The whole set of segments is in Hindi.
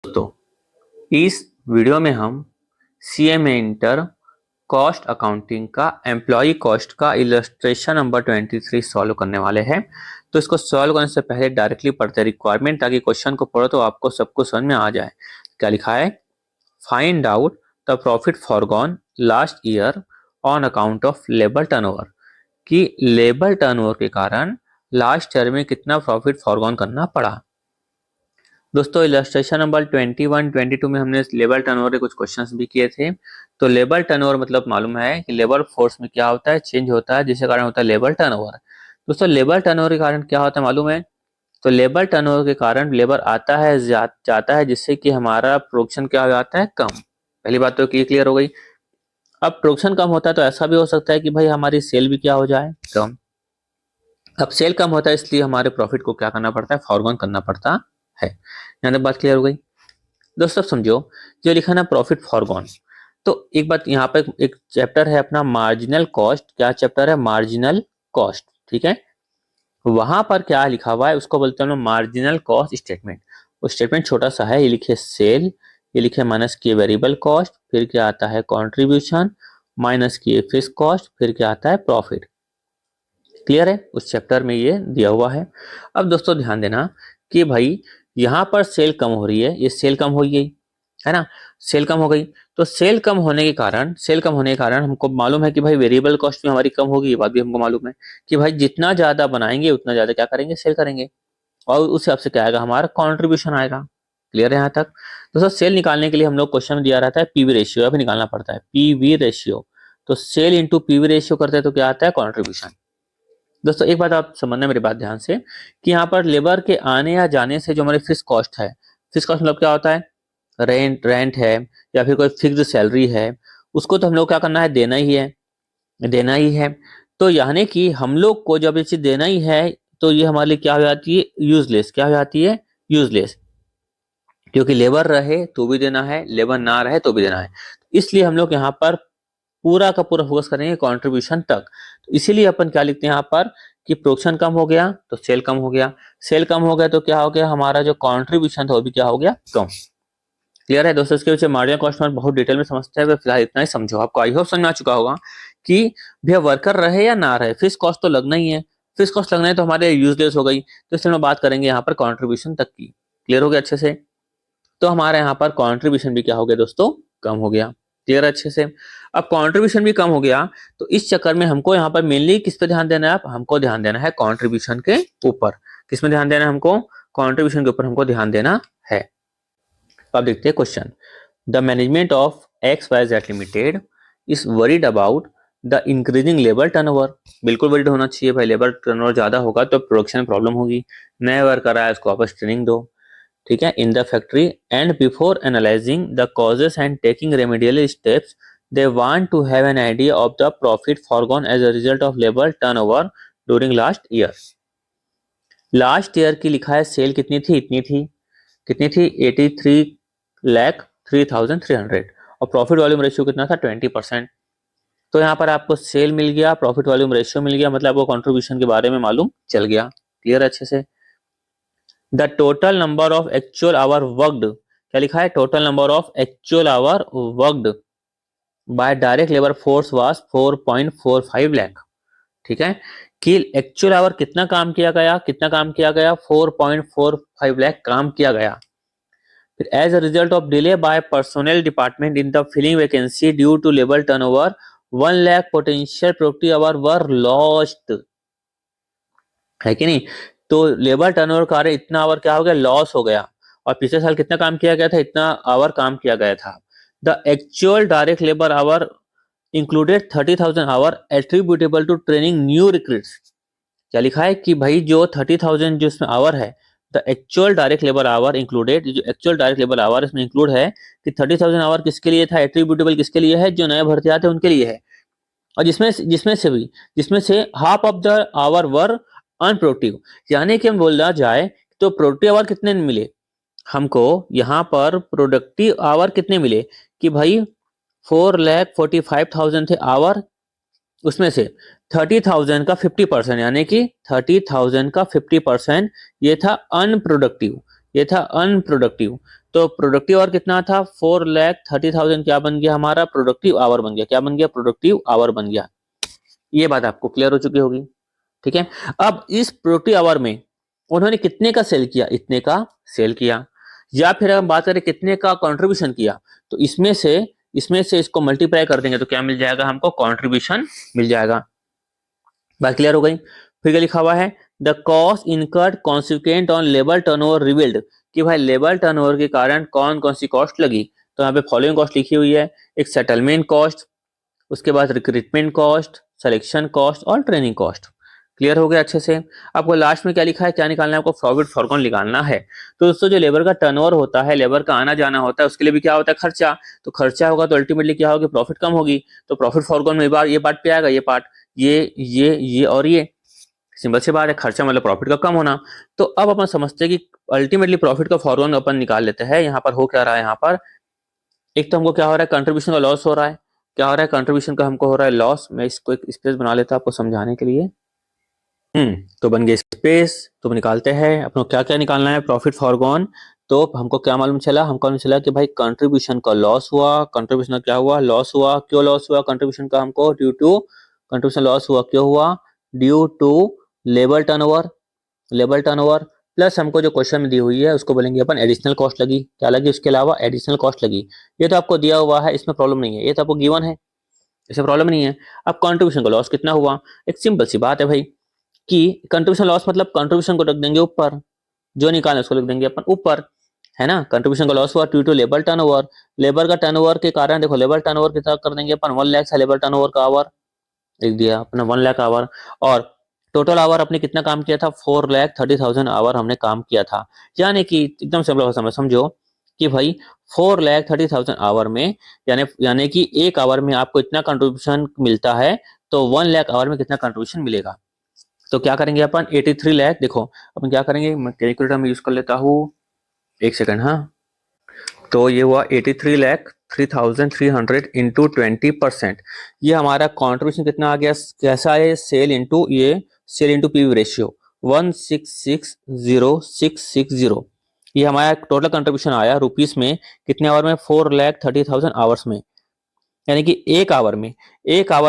दोस्तों इस वीडियो में हम सीएमए इंटर कॉस्ट अकाउंटिंग का एम्प्लॉय कॉस्ट का इलस्ट्रेशन नंबर 23 सॉल्व करने वाले हैं। तो इसको सॉल्व करने से पहले डायरेक्टली पढ़ते रिक्वायरमेंट, ताकि क्वेश्चन को पढ़ो तो आपको सब कुछ समझ में आ जाए। क्या लिखा है? Find out the profit foregone last year on account of labour turnover, कि लेबर टर्नओवर के कारण लास्ट ईयर में कितना प्रॉफिट फॉरगॉन करना पड़ा। दोस्तों इलस्ट्रेशन नंबर 21, 22 में हमने लेबर टर्नओवर के कुछ क्वेश्चंस भी किए थे। तो लेबर टर्नओवर मतलब मालूम है कि लेबर फोर्स में क्या होता है, चेंज होता है, जिसके कारण होता है लेबर टर्नओवर। दोस्तों लेबर टर्नओवर के कारण क्या होता है मालूम है? तो लेबर टर्नओवर के कारण लेबर आता है जाता है, जिससे कि हमारा प्रोडक्शन क्या हो जाता है, कम। पहली बात तो क्लियर हो गई। अब प्रोडक्शन कम होता है तो ऐसा भी हो सकता है कि भाई हमारी सेल भी क्या हो जाए, कम। अब सेल कम होता है इसलिए हमारे प्रॉफिट को क्या करना पड़ता है, फॉरगॉन करना पड़ता है। यहाँ तक बात क्लियर हो गई। दोस्तों समझो, जो लिखा ना प्रॉफिट फॉरगॉन, तो एक बात यहाँ पर एक चैप्टर है अपना मार्जिनल कॉस्ट। क्या चैप्टर है? Marginal cost. ठीक है, वहां पर क्या लिखा हुआ है उसको बोलते हैं मार्जिनल कॉस्ट स्टेटमेंट। वो स्टेटमेंट छोटा सा है, ये लिखे सेल, ये लिखे माइनस किए वेरिएबल कॉस्ट, फिर क्या आता है कॉन्ट्रीब्यूशन, माइनस किए फिक्स कॉस्ट, फिर क्या आता है प्रॉफिट। क्लियर है? उस चैप्टर में ये दिया हुआ है। अब दोस्तों ध्यान देना कि भाई यहाँ पर सेल कम हो रही है, ये सेल कम हो गई है ना, सेल कम हो गई। तो सेल कम होने के कारण हमको मालूम है कि भाई वेरिएबल कॉस्ट भी हमारी कम होगी। ये बात भी हमको मालूम है कि भाई जितना ज्यादा बनाएंगे उतना ज्यादा क्या करेंगे, सेल करेंगे, और उस हिसाब से क्या आएगा, हमारा कॉन्ट्रीब्यूशन आएगा। क्लियर है यहाँ तक? दोस्तों सेल निकालने के लिए हम लोग क्वेश्चन में दिया रहता है पीवी रेशियो, अभी निकालना पड़ता है पीवी रेशियो। तो सेल इंटू पीवी रेशियो करते हैं तो क्या आता है, कॉन्ट्रीब्यूशन। दोस्तों एक बात आप समझना मेरी बात ध्यान से, कि यहाँ पर लेबर के आने या जाने से जो हमारी फिक्स कॉस्ट है, फिक्स कॉस्ट मतलब क्या होता है, रेंट है या फिर कोई फिक्स्ड सैलरी है, उसको तो हम लोग क्या करना है, देना ही है, देना ही है। तो यानी कि हम लोग को जब ये चीज देना ही है तो ये हमारे लिए क्या हो जाती है, यूजलेस। क्या हो जाती है, यूजलेस। क्योंकि लेबर रहे तो भी देना है, लेबर ना रहे तो भी देना है। इसलिए हम लोग यहाँ पर पूरा का पूरा फोकस करेंगे कंट्रीब्यूशन तक। तो इसीलिए अपन क्या लिखते हैं यहाँ पर कि प्रोडक्शन कम हो गया तो सेल कम हो गया, सेल कम हो गया तो क्या हो गया, हमारा जो कंट्रीब्यूशन था वो भी क्या हो गया, कम। क्लियर है दोस्तों? इसके पीछे मार्जिनल कॉस्ट में बहुत डिटेल में समझते हैं, फिलहाल इतना ही समझो। आपको आई होप समझ में आ चुका होगा कि भैया वर्कर रहे या ना रहे, फिक्स कॉस्ट तो लगना ही है। फिक्स कॉस्ट लगना है तो हमारे यूजलेस हो गई, तो इसलिए हम बात करेंगे यहाँ पर कॉन्ट्रीब्यूशन तक की। क्लियर हो गया अच्छे से? तो हमारे यहाँ पर कंट्रीब्यूशन भी क्या हो गया दोस्तों, कम हो गया। क्लियर अच्छे से? अब कंट्रीब्यूशन भी कम हो गया तो इस चक्कर में हमको यहाँ पर मेनली किस पे ध्यान देना है, आप हमको ध्यान देना है कंट्रीब्यूशन के ऊपर। किस में ध्यान देना है हमको, कंट्रीब्यूशन के ऊपर हमको ध्यान देना है। तो अब देखते हैं question. The management of X Y Z limited is worried about the increasing labour turnover. बिल्कुल वरीड होना चाहिए भाई, लेबर टर्नओवर ज्यादा होगा तो प्रोडक्शन प्रॉब्लम होगी। नए वर्कर आया उसको वापस ट्रेनिंग दो, ठीक है, in the factory, and before analysing the causes and taking remedial steps they want to have an idea of the profit forgone as a result of labour turnover during last year. Last year की लिखा है सेल कितनी थी, इतनी थी, कितनी थी, 83,03,300, और प्रॉफिट वॉल्यूम रेशियो कितना था, 20%। तो यहाँ पर आपको सेल मिल गया, प्रॉफिट वॉल्यूम रेशियो मिल गया, मतलब आपको कंट्रीब्यूशन के बारे में मालूम चल गया। क्लियर अच्छे से? The total number of actual hour worked, क्या लिखा है, total number of actual hour worked by direct labour force was 4.45 lakh. ठीक है, कि एक्चुअल आवर कितना काम किया गया, कितना काम किया गया, 4.45 लाख काम किया गया। फिर as a result of delay by personnel department in the filling vacancy due to labour turnover 1 lakh potential productive hour were lost, है कि नहीं? तो लेबर टर्नओवर कार्य इतना आवर क्या हो गया, लॉस हो गया। और पिछले साल कितना काम किया गया था, इतना आवर काम किया गया था। The actual direct labour hour included 30,000 hour attributable to training new recruits. क्या लिखा है कि भाई जो 30,000 जो इसमें आवर है, the actual direct labour hour included, जो एक्चुअल डायरेक्ट लेबर आवर इसमें इंक्लूड है, कि 30,000 आवर किसके लिए था, एट्रीब्यूटेबल किसके लिए है, जो नए भर्ती आते हैं उनके लिए है। और जिसमें से half of the hour were unproductive, यानी कि हम बोला जाए तो प्रोडक्टिव आवर कितने मिले हमको, यहाँ पर प्रोडक्टिव आवर कितने मिले, कि भाई 4,45,000 थे आवर, उसमें से 30,000 का 50%, यानी कि 30,000 का 50% ये था अनप्रोडक्टिव, ये था अनप्रोडक्टिव। तो प्रोडक्टिव आवर कितना था 4,30,000, क्या बन गया हमारा प्रोडक्टिव आवर बन गया, क्या बन गया प्रोडक्टिव आवर बन गया। ये बात आपको क्लियर हो चुकी होगी। ठीक है, अब इस प्रोडक्टिव आवर में उन्होंने कितने का सेल किया, इतने का सेल किया। या फिर हम बात करें कितने का कंट्रीब्यूशन किया, तो इसमें से इसको मल्टीप्लाई कर देंगे तो क्या मिल जाएगा हमको, कंट्रीब्यूशन मिल जाएगा। बात क्लियर हो गई। फिर क्या लिखा हुआ है, the cost incurred consequent on labour turnover revealed, कि भाई लेबर टर्नओवर के कारण कौन कौन सी कॉस्ट लगी। तो यहाँ पे फॉलोइंग कॉस्ट लिखी हुई है, एक सेटलमेंट कॉस्ट, उसके बाद रिक्रूटमेंट कॉस्ट, सिलेक्शन कॉस्ट और ट्रेनिंग कॉस्ट। क्लियर हो गया अच्छे से। आपको लास्ट में क्या लिखा है, क्या निकालना है आपको, प्रॉफिट फॉरगॉन निकालना है। तो दोस्तों जो लेबर का टर्नओवर होता है, लेबर का आना जाना होता है, उसके लिए भी क्या होता है खर्चा। तो खर्चा होगा तो अल्टीमेटली क्या होगी, प्रॉफिट कम होगी। तो प्रॉफिट फॉरगॉन में बार ये पार्ट पे आएगा, ये पार्ट, ये और ये। सिंपल सी बात है, खर्चा मतलब प्रॉफिट का कम होना। तो अब अपन समझते हैं कि अल्टीमेटली प्रॉफिट का फॉरगॉन अपन निकाल लेते हैं। यहाँ पर हो क्या रहा है, यहाँ पर एक तो हमको क्या हो रहा है, कंट्रीब्यूशन का लॉस हो रहा है। क्या हो रहा है, कंट्रीब्यूशन का हमको हो रहा है लॉस। मैं इसको एक स्पेस बना लेता हूं आपको समझाने के लिए। तो बन गया स्पेस। तो निकालते हैं अपने क्या क्या निकालना है, प्रॉफिट फॉरगॉन। तो हमको क्या मालूम चला, हमको मालूम चला कि भाई कंट्रीब्यूशन का लॉस हुआ, कंट्रीब्यूशन का क्या हुआ, लॉस हुआ। क्यों लॉस हुआ कंट्रीब्यूशन का, हमको ड्यू टू कंट्रीब्यूशन लॉस हुआ, क्यों हुआ, due to labour turnover. Labour turnover plus हमको जो क्वेश्चन में दी हुई है उसको बोलेंगे अपन एडिशनल कॉस्ट लगी, क्या लगी उसके अलावा एडिशनल कॉस्ट लगी। ये तो आपको दिया हुआ है, इसमें प्रॉब्लम नहीं है, ये तो आपको गिवन है, इसमें प्रॉब्लम नहीं है। अब कंट्रीब्यूशन का लॉस कितना हुआ, एक सिंपल सी बात है भाई कि कंट्रीब्यूशन लॉस मतलब कंट्रीब्यूशन को रख देंगे ऊपर, जो निकालना उसको लिख देंगे अपन ऊपर, है ना। कंट्रीब्यूशन का लॉस हुआ due to labour turnover. Labour का टर्नओवर के कारण देखो, लेबर टर्नओवर कितना कर देंगे अपन, 1 लाख है लेबर टर्नओवर का आवर, लिख दिया अपना 1 लाख आवर। और टोटल आवर अपने कितना काम किया था, 4,30,000 आवर हमने काम किया था। यानी कि एकदम सिंपल भाषा में समझो कि भाई 4,30,000 आवर में, यानी कि एक आवर में आपको इतना कंट्रीब्यूशन मिलता है, तो 1 लाख आवर में कितना कंट्रीब्यूशन मिलेगा। तो क्या करेंगे अपन, 83 लाख, देखो अपन क्या करेंगे, मैं कैलकुलेटर में यूज कर लेता हूँ, एक सेकंड। हाँ, तो ये हुआ 83 लाख 3,300 इंटू 20%। ये हमारा कॉन्ट्रीब्यूशन कितना आ गया, कैसा है, सेल इंटू पीवी रेशियो 1660660। ये हमारा टोटल कंट्रीब्यूशन आया रुपीस में, कितने आवर में, 4,30,000 आवर्स में। यानी कि एक आवर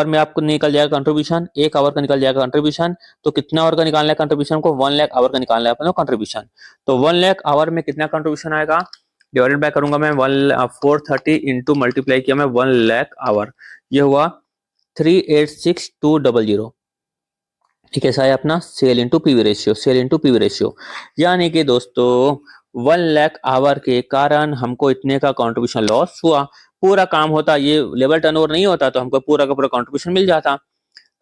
में आपको निकल जाएगा कंट्रीब्यूशन, एक आवर का निकल जाएगा कंट्रीब्यूशन। तो कितना आवर का निकालना है कंट्रीब्यूशन को, 1 लाख आवर का निकालना है अपने कंट्रीब्यूशन। तो 1 लाख आवर में कितना कंट्रीब्यूशन आएगा, डिवाइडेड बाय करूंगा मैं 430 इंटू मल्टीप्लाई किया मैं 1 लाख आवर, ये हुआ 386,200। ठीक है, ऐसा है अपना sale into PV ratio, sale into PV ratio. यानी कि दोस्तों 1 लाख आवर के कारण हमको इतने का कंट्रीब्यूशन लॉस हुआ। पूरा काम होता, ये लेबर टर्नओवर नहीं होता, तो हमको पूरा का पूरा कंट्रीब्यूशन मिल जाता।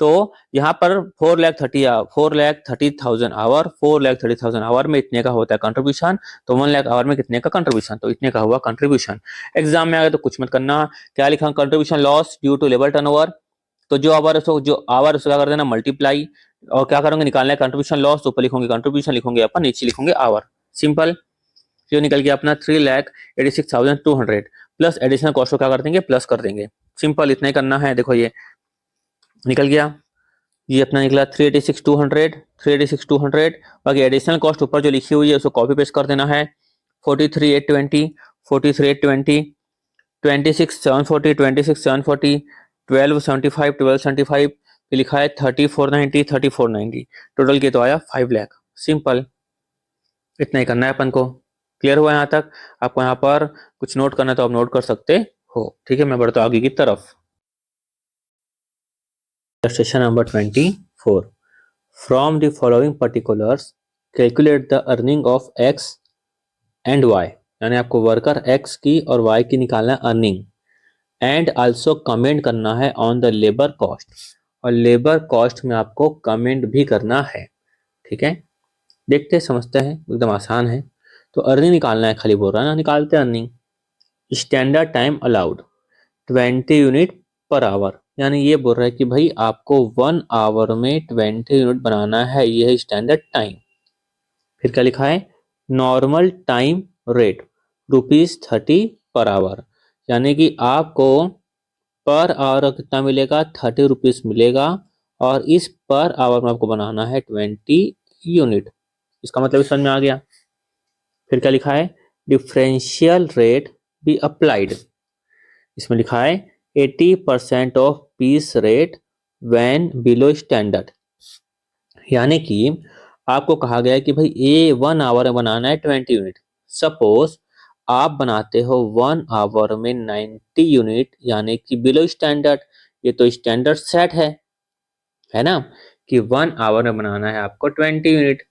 तो यहाँ पर 4,30,000 आवर, 4,30,000 आवर में इतने का होता है कंट्रीब्यूशन। तो 1 लाख आवर में कितने का कंट्रीब्यूशन, तो इतने का हुआ कंट्रीब्यूशन। एग्जाम में आ गया तो कुछ मत करना, क्या लिखा, contribution loss due to labour turnover. तो जो आवर उसको क्या कर देना मल्टीप्लाई, और क्या करोगे, निकालना है कंट्रीब्यूशन लॉस, तो ऊपर लिखोगे कंट्रीब्यूशन, लिखोगे अपन, नीचे लिखोगे आवर, सिंपल। जो निकल गया अपना 3,86,200 प्लस एडिशनल कॉस्ट को क्या कर देंगे, प्लस कर देंगे। सिंपल इतना ही करना है। देखो ये निकल गया, ये अपना निकला 386,200। बाकी एडिशनल कॉस्ट ऊपर जो लिखी हुई है उसको कॉपी पेस्ट कर देना है, 43,820, 43,820, 26,740, 26,740, 1275, 1275, लिखा है 3490, 3490। टोटल के तो आया 5 लाख। सिंपल इतना ही करना है अपन को। क्लियर हुआ यहाँ तक। आपको यहाँ पर कुछ नोट करना तो आप नोट कर सकते हो। ठीक है, मैं बढ़ता आगे की तरफ। Illustration number 24. From the following particulars, calculate the earning of X and Y. यानी आपको वर्कर X की और Y की निकालना है अर्निंग, एंड आल्सो कमेंट करना है ऑन द लेबर कॉस्ट, और लेबर कॉस्ट में आपको कमेंट भी करना है। ठीक है, देखते समझते हैं, एकदम आसान है। तो अर्निंग निकालना है, खाली बोल रहा है ना, निकालते हैं earning. Standard time allowed 20 unit per hour, यानी ये बोल रहा है कि भाई आपको 1 आवर में 20 यूनिट बनाना है, ये है स्टैंडर्ड टाइम। फिर क्या लिखा है, normal time rate ₹30 per hour, यानी कि आपको पर आवर कितना मिलेगा, 30 रुपीज मिलेगा। और इस पर आवर में आपको बनाना है 20 यूनिट। इसका मतलब समझ में आ गया। फिर क्या लिखा है, डिफरेंशियल रेट बी अप्लाइड। इसमें लिखा है 80% of peace rate when below standard. यानी कि आपको कहा गया है कि भाई ए 1 आवर में बनाना है 20 यूनिट। सपोज आप बनाते हो 1 आवर में 90 यूनिट, यानी कि बिलो स्टैंडर्ड। ये तो स्टैंडर्ड सेट है ना, कि 1 आवर में बनाना है आपको 20 यूनिट।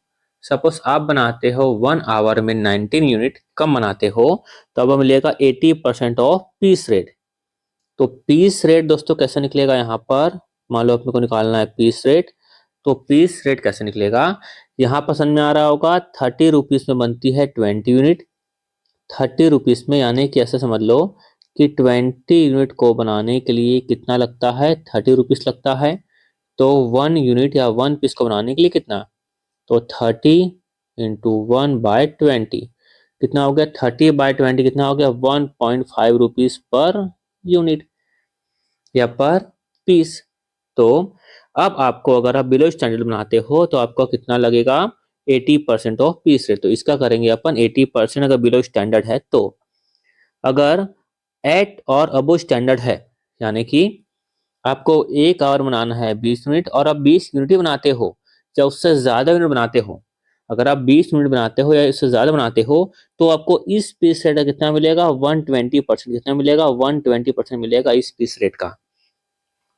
सपोज आप बनाते हो 1 आवर में 19 यूनिट, कम बनाते हो, तो अब मिलेगा 80% ऑफ पीस रेट। तो पीस रेट दोस्तों कैसे निकलेगा यहाँ पर, मान लो अपने को निकालना है पीस रेट। तो पीस रेट कैसे निकलेगा, यहाँ पर समझ में आ रहा होगा 30 रुपीज में बनती है 20 यूनिट। 30 रुपीज में, यानी कि ऐसे समझ लो कि 20 यूनिट को बनाने के लिए कितना लगता है, 30 रुपीज लगता है। तो 1 यूनिट या 1 पीस को बनाने के लिए कितना, तो 30 × 1/20 कितना हो गया, 30/20 कितना हो गया, 1.5 रुपीज पर यूनिट या पर पीस। तो अब आपको अगर आप बिलो स्टैंडर्ड बनाते हो तो आपको कितना लगेगा, 80% ऑफ पीस रेट। तो इसका करेंगे अपन 80% अगर बिलो स्टैंडर्ड है तो। अगर एट और अबो स्टैंडर्ड है, यानी कि आपको 1 आवर बनाना है 20 यूनिट और आप 20 यूनिट ही बनाते हो या उससे ज्यादा यूनिट बनाते हो, अगर आप 20 यूनिट बनाते हो या उससे ज्यादा बनाते हो, तो आपको इस पीस रेट का कितना मिलेगा, 120%। कितना मिलेगा, 120% मिलेगा इस पीस रेट का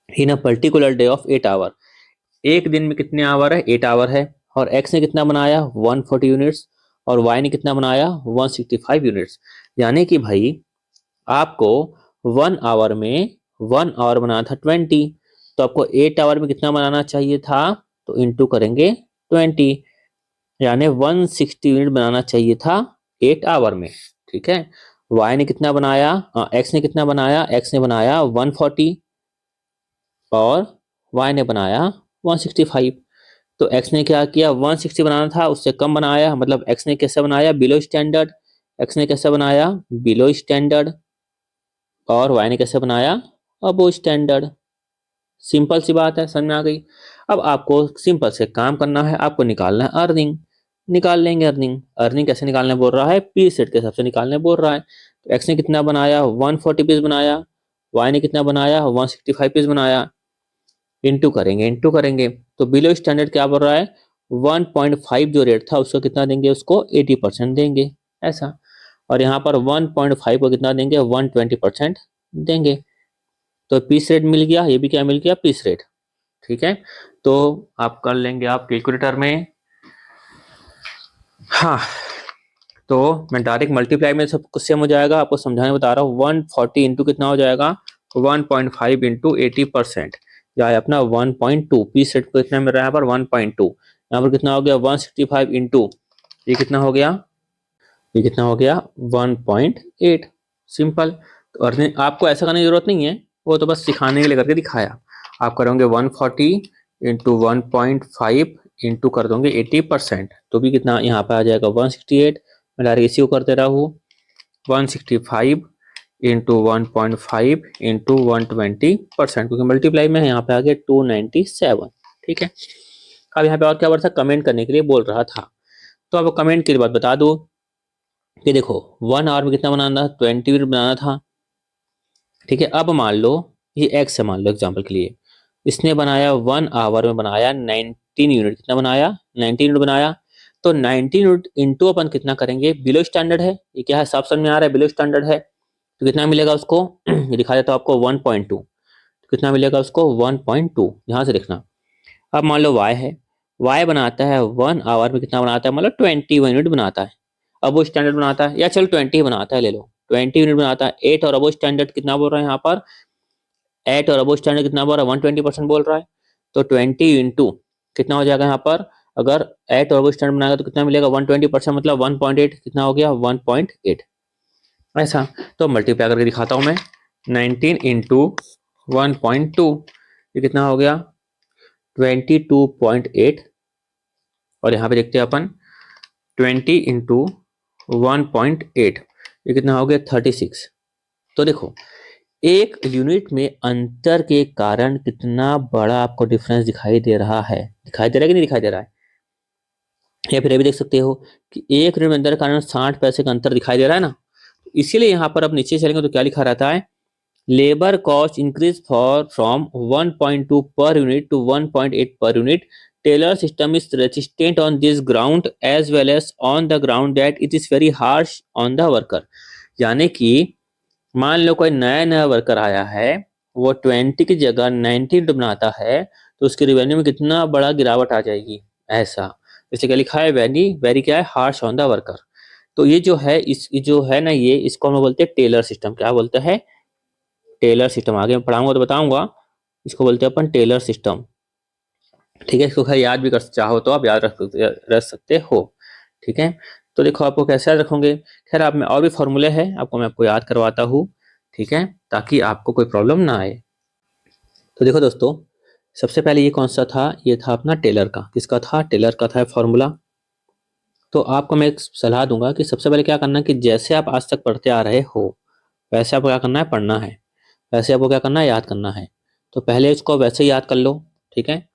in a particular day of 8 hour. एक दिन में कितने आवर है, 8 आवर है। और एक्स ने कितना बनाया, 140 यूनिट्स, और वाई ने कितना बनाया, 165 यूनिट्स। यानी कि भाई आपको 1 आवर में 1 आवर बनाना था 20, तो आपको 8 आवर में कितना बनाना चाहिए था, तो इंटू करेंगे 20, यानी 160 यूनिट बनाना चाहिए था 8 आवर में। ठीक है, वाई ने कितना बनाया, एक्स ने कितना बनाया, एक्स ने बनाया 140 और y ने बनाया 165। तो x ने क्या किया, 160 बनाना था, उससे कम बनाया, मतलब x ने कैसे बनाया, बिलो स्टैंडर्ड। x ने कैसे बनाया, बिलो स्टैंडर्ड। और y ने कैसे बनाया, अबो स्टैंडर्ड। सिंपल सी बात है, समझ में आ गई। अब आपको सिंपल से काम करना है, आपको निकालना है अर्निंग। निकाल लेंगे अर्निंग। अर्निंग कैसे निकालने बोल रहा है, पी सेट के हिसाब से निकालने बोल रहा है। तो एक्स ने कितना बनाया, 140 पीस बनाया, वाई ने कितना बनाया, 165 पीस बनाया। इंटू करेंगे तो बिलो स्टैंडर्ड क्या बोल रहा है, 1.5 जो रेट था उसको कितना देंगे, उसको 80% देंगे, ऐसा। और यहाँ पर 1.5 को कितना देंगे, 120% देंगे। तो पीस रेट मिल गया, ये भी क्या मिल गया, पीस रेट। ठीक है, तो आप कर लेंगे आप कैलकुलेटर में। हाँ, तो मैं डायरेक्ट मल्टीप्लाई में सब कुछ सेम हो जाएगा, आपको समझाने बता रहा हूँ। 140 इंटू कितना हो जाएगा, 1.5 इंटू 80%, या है अपना 1.2। पी सेट को कितना मिल रहा है यहाँ पर, 1.2। यहाँ पर कितना हो गया, 165 इंटू ये कितना हो गया, ये कितना हो गया, 1.8। सिंपल। तो अर्निंग आपको ऐसा करने की जरूरत नहीं है, वो तो बस सिखाने के लिए करके दिखाया। आप करोगे 140 इंटू 1.5 इंटू कर दोगे 80%, तो भी कितना यहाँ पे आ जाएगा 168। मैं डायरेक्ट इसी को करते रहा हूँ, 165 इंटू 1.5 इंटू 120%, क्योंकि मल्टीप्लाई में यहाँ पे आ गया 297। ठीक है, अब यहाँ पे और क्या बोल रहा था, कमेंट करने के लिए बोल रहा था। तो अब कमेंट के बाद बता दो कि देखो 1 आवर में कितना बनाना था, 20 यूनिट बनाना था। ठीक है, अब मान लो ये एक्स है, मान लो एग्जाम्पल के लिए, इसने बनाया 1 आवर में बनाया 19 यूनिट। कितना बनाया, 19 यूनिट बनाया। तो 19 यूनिट इंटू अपन कितना करेंगे, बिलो स्टैंडर्ड है, ये क्या है, साफ समझ में आ रहा है, बिलो स्टैंडर्ड है। तो कितना मिलेगा उसको ये दिखा देता हूँ आपको, 1.2। तो कितना मिलेगा उसको, 1.2, यहाँ से देखना। अब मान लो वाई है, वाई बनाता है 1 आवर में कितना बनाता है, मतलब 21 यूनिट बनाता है। अब वो स्टैंडर्ड बनाता है, या चलो 20 बनाता है, ले लो 20 यूनिट बनाता है। 8 और अबो स्टैंडर्ड कितना बोल रहा है यहाँ पर, 8 और अबो स्टैंडर्ड कितना बोल रहा है, 120% बोल रहा है। तो 20 इंटू कितना हो जाएगा यहाँ पर, अगर 8 और अबो स्टैंडर्ड बनाएगा तो कितना मिलेगा, 120%, मतलब 1.8। कितना हो गया, 1.8, ऐसा। तो मल्टीप्लाई करके दिखाता हूँ मैं, 19 इंटू 1.2, ये कितना हो गया, 22.8। और यहाँ पे देखते हैं अपन, 20 इंटू 1.8, ये कितना हो गया, 36। तो देखो एक यूनिट में अंतर के कारण कितना बड़ा आपको डिफरेंस दिखाई दे रहा है, दिखाई दे रहा है कि नहीं दिखाई दे रहा है। या फिर ये भी देख सकते हो कि 1 यूनिट में अंतर के कारण 60 पैसे का अंतर दिखाई दे रहा है ना। इसीलिए यहाँ पर अब नीचे चलेंगे तो क्या लिखा रहता है, labour cost increase for from 1.2 per unit to 1.8 per unit. Taylor system is resistant on this ground as well as on the ground that it is very harsh on the worker. यानी कि मान लो कोई नया नया वर्कर आया है, वो 20 की जगह 19 बनाता है, तो उसकी रेवेन्यू में कितना बड़ा गिरावट आ जाएगी ऐसा। इसलिए क्या लिखा है, वेरी वेरी क्या है, हार्श ऑन द वर्कर। तो ये जो है, इस जो है ना, ये इसको हम लोग बोलते हैं टेलर सिस्टम। क्या बोलते हैं, टेलर सिस्टम। आगे मैं पढ़ाऊंगा तो बताऊंगा, इसको बोलते हैं अपन टेलर सिस्टम। ठीक है, इसको खैर याद भी कर चाहो तो आप याद रख सकते हो। ठीक है, तो देखो आपको कैसे याद रखोगे, खैर आप में और भी फॉर्मूले हैं, मैं आपको याद करवाता हूँ। ठीक है, ताकि आपको कोई प्रॉब्लम ना आए। तो देखो दोस्तों, सबसे पहले ये कौन सा था, ये था अपना टेलर का। किसका था, टेलर का था फॉर्मूला। तो आपको मैं एक सलाह दूंगा कि सबसे पहले क्या करना है कि जैसे आप आज तक पढ़ते आ रहे हो वैसे आपको क्या करना है, पढ़ना है। वैसे आपको क्या करना है, याद करना है। तो पहले इसको वैसे ही याद कर लो। ठीक है,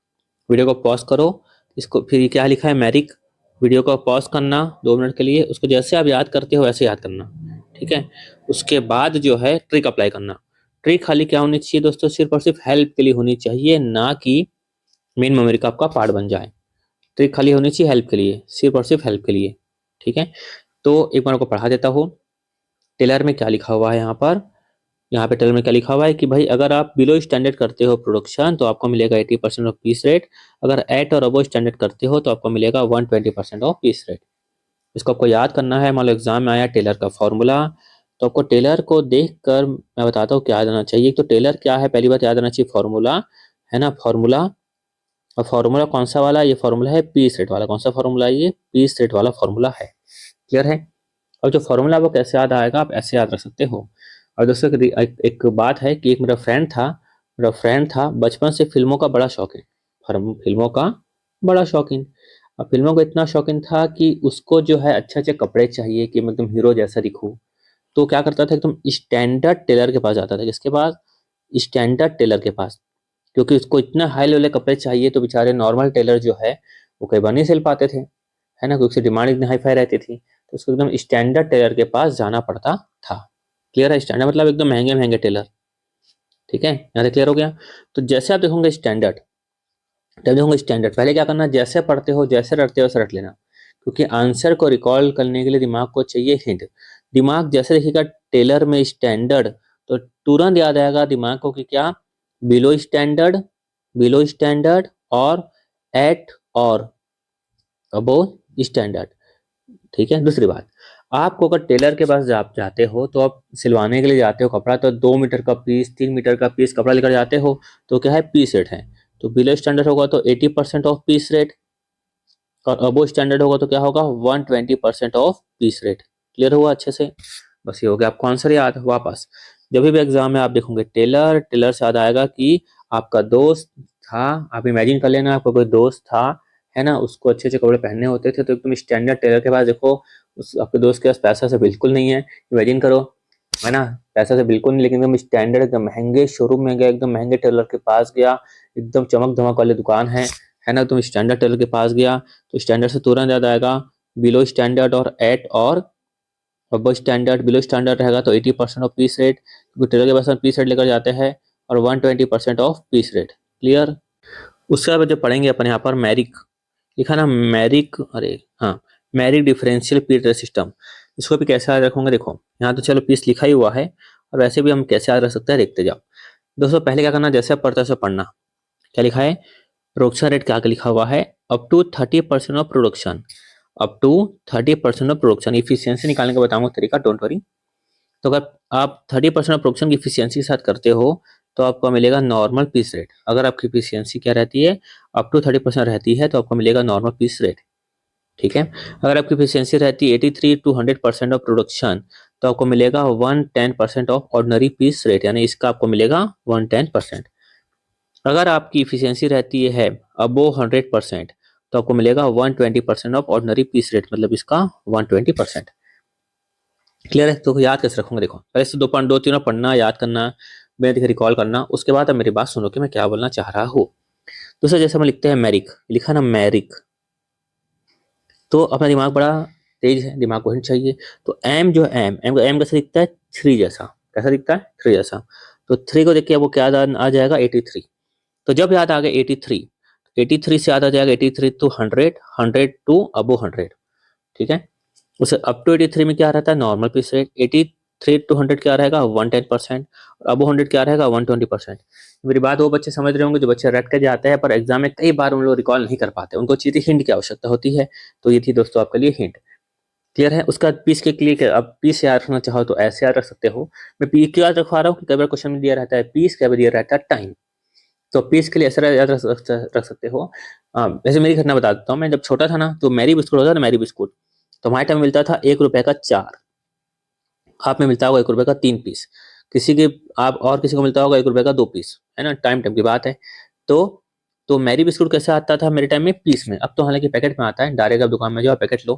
वीडियो को पॉज करो, इसको फिर क्या लिखा है, मैरिक। वीडियो को पॉज करना 2 मिनट के लिए, उसको जैसे आप याद करते हो वैसे याद करना। ठीक है, उसके बाद जो है ट्रिक अप्लाई करना। ट्रिक खाली क्या होनी चाहिए दोस्तों, सिर्फ और सिर्फ हेल्प के लिए होनी चाहिए, ना कि मेन मेमोरी का आपका पार्ट बन जाए। ट्रिक खाली होनी चाहिए हेल्प के लिए, सिर्फ और सिर्फ हेल्प के लिए। ठीक है, तो एक बार आपको पढ़ा देता हूँ। टेलर में क्या लिखा हुआ है यहाँ पर, यहाँ पे टेलर में क्या लिखा हुआ है कि भाई अगर आप बिलो स्टैंडर्ड करते हो प्रोडक्शन तो आपको मिलेगा 80% ऑफ पीस रेट। अगर एट और अबो स्टैंडर्ड करते हो तो आपको मिलेगा 120% ऑफ पीस रेट। इसको आपको याद करना है। मान लो एग्जाम में आया टेलर का फॉर्मूला, तो आपको टेलर को देख कर मैं बताता हूँ क्या याद आना चाहिए। तो टेलर क्या है, पहली बात याद आना चाहिए फॉर्मूला, है ना, फॉर्मूला। और फॉर्मूला कौन सा वाला, ये फॉर्मूला है पीस रेट वाला। कौन सा फॉर्मूला है, ये पीस रेट वाला फॉर्मूला है। क्लियर है। और जो फॉर्मूला वो कैसे याद आएगा, आप ऐसे याद रख सकते हो। और दोस्तों एक बात है कि एक मेरा फ्रेंड था बचपन से फिल्मों का बड़ा शौकीन, फिल्मों का बड़ा शौकीन। अब फिल्मों का इतना शौकीन था कि उसको जो है अच्छे अच्छे कपड़े चाहिए कि मैं एकदम हीरो जैसा दिखूं। तो क्या करता था, एकदम स्टैंडर्ड टेलर के पास जाता था। किसके पास, स्टैंडर्ड टेलर के पास। क्योंकि उसको इतना हाई लेवल के कपड़े चाहिए, तो बेचारे नॉर्मल टेलर जो है वो कई बार नहीं सिल पाते थे, है ना, क्योंकि उसकी डिमांड इतनी हाई फाई रहती थी। तो उसको एकदम स्टैंडर्ड टेलर के पास जाना पड़ता था। क्लियर है, स्टैंडर्ड मतलब एकदम महंगे महंगे टेलर। ठीक है, यहाँ तक क्लियर हो गया। तो जैसे आप देखोगे स्टैंडर्ड, जब देखोगे स्टैंडर्ड, पहले क्या करना, जैसे पढ़ते हो जैसे रटते हो वैसे रट लेना। क्योंकि आंसर को रिकॉल करने के लिए दिमाग को चाहिए हिंट। दिमाग जैसे देखेगा टेलर में स्टैंडर्ड, तो तुरंत याद आएगा दिमाग को कि क्या, बिलो स्टैंडर्ड, बिलो स्टैंडर्ड, और एट और अबोव स्टैंडर्ड। ठीक है, दूसरी बात, आपको अगर टेलर के पास आप जाते हो तो आप सिलवाने के लिए जाते हो कपड़ा, तो 2 मीटर का पीस, 3 मीटर का पीस कपड़ा लेकर जाते हो, तो क्या है, पीस रेट है। तो बिलो स्टैंडर्ड होगा तो 80% ऑफ पीस रेट, और अबो स्टैंडर्ड होगा तो क्या होगा, 120% ऑफ पीस रेट। क्लियर हुआ अच्छे से। बस ये हो गया आपको आंसर याद। वापस जब भी एग्जाम में आप देखोगे टेलर, टेलर से याद आएगा कि आपका दोस्त था। आप इमेजिन कर लेना आपका कोई दोस्त था, है ना, उसको अच्छे अच्छे कपड़े पहनने होते थे, तो एकदम स्टैंडर्ड टेलर के पास देखो। उस आपके दोस्त के पास पैसा से बिल्कुल नहीं है, इमेजिन करो, है ना, पैसा से बिल्कुल नहीं, लेकिन एकदम स्टैंडर्ड, एकदम महंगे शोरूम में गया, एकदम महंगे टेलर के पास गया, एकदम चमक धमक वाली दुकान है ना, तुम स्टैंडर्ड टेलर के पास गया, तो स्टैंडर्ड से तुरंत याद आएगा बिलो स्टैंडर्ड और एट और अबव स्टैंडर्ड। बिलो स्टैंडर्ड रहेगा तो 80% ऑफ पीस रेट, क्योंकि टेलर के पास हम पीस रेट लेकर जाते हैं, और 120% ऑफ पीस रेट। क्लियर। उसके बाद जो पढ़ेंगे अपन यहाँ पर मैरिक, लिखा ना मैरिक, अरे हाँ, मैरिक डिफरेंशियल पीट रेट सिस्टम। इसको भी कैसे याद रखोगे, देखो यहाँ तो चलो पीस लिखा ही हुआ है, और वैसे भी हम कैसे याद रख सकते हैं देखते जाओ। दोस्तों पहले क्या करना, जैसे आप पढ़ते हो पढ़ना। क्या लिखा है, प्रोडक्शन रेट क्या लिखा हुआ है, up to 30% of production, up to 30% of production. Efficiency निकालने का बताऊंगा तरीका, डोंट वरी। तो अगर आप 30% ऑफ प्रोडक्शन की इफिशियंसी के साथ करते हो तो आपको मिलेगा नॉर्मल पीस रेट। अगर आपकी इफिशियंसी क्या रहती है, अप टू 30% रहती है, तो आपको मिलेगा नॉर्मल पीस रेट। ठीक है, अगर आपकी इफिशियंसी रहती है 83 टू 100% ऑफ प्रोडक्शन, तो आपको मिलेगा 110% ऑफ ऑर्डिनरी पीस रेट, यानी इसका आपको मिलेगा 110%। अगर आपकी इफिशियंसी रहती है अबो 100%, तो आपको मिलेगा 120% ऑफ ऑर्डिनरी पीस रेट, मतलब इसका 120%। क्लियर है। तो याद कैसे रखूंगा, देखो पहले से दो तीनों पढ़ना, याद करना, मैं देखिए रिकॉल करना, उसके बाद अब मेरी बात सुनो कि मैं क्या बोलना चाह रहा हूँ। दूसरा जैसे हम लिखते हैं मैरिक, लिखा ना मैरिक, तो अपना दिमाग बड़ा तेज है, दिमाग को हिंट चाहिए। तो एम जो है, एम कैसा दिखता है, थ्री जैसा। कैसा दिखता है, थ्री जैसा। तो थ्री को देख के वो क्या आ जाएगा, 83। तो जब याद आ गया 83, 83 से याद आ जाएगा 83 टू 100, 100 टू अबो 100। ठीक है, उसे अप टू 83 में क्या रहता है, नॉर्मल पीस रेट। 83 टू 100 क्या रहेगा, 110%। और अबो 100 क्या रहेगा, 120%। मेरी बात वो बच्चे समझ रहे होंगे जो बच्चे रट के जाते हैं पर एग्जाम में कई बार उन लोग रिकॉल नहीं कर पाते, उनको चीजें हिंट की आवश्यक्ता होती है। तो ये थी दोस्तों आपके लिए हिंट। क्लियर है। उसका पीस के लिए अब पीस याद रखना चाहो तो ऐसे याद रख सकते हो। मैं पी क्यों याद रखवा रहा हूँ कि कई बार क्वेश्चन में दिया रहता है पीस, कई बार दिया रहता है टाइम। तो पीस के लिए ऐसा याद रख सकते हो। वैसे मेरी घटना बता देता हूँ। मैं जब छोटा था ना, तो मैरी बिस्कुट होता था ना, मैरी बिस्कुट, तो हमारे टाइम में मिलता था 1 रुपए का 4। आप में मिलता होगा 1 रुपए का 3 पीस। किसी के, आप और किसी को मिलता होगा 1 रुपए का 2 पीस, है ना, टाइम टाइम की बात है। तो तो मैरी बिस्कुट कैसे आता था मेरे टाइम में, पीस में। अब तो हालांकि पैकेट में आता है, डायरेक्ट आप दुकान में जाओ पैकेट लो।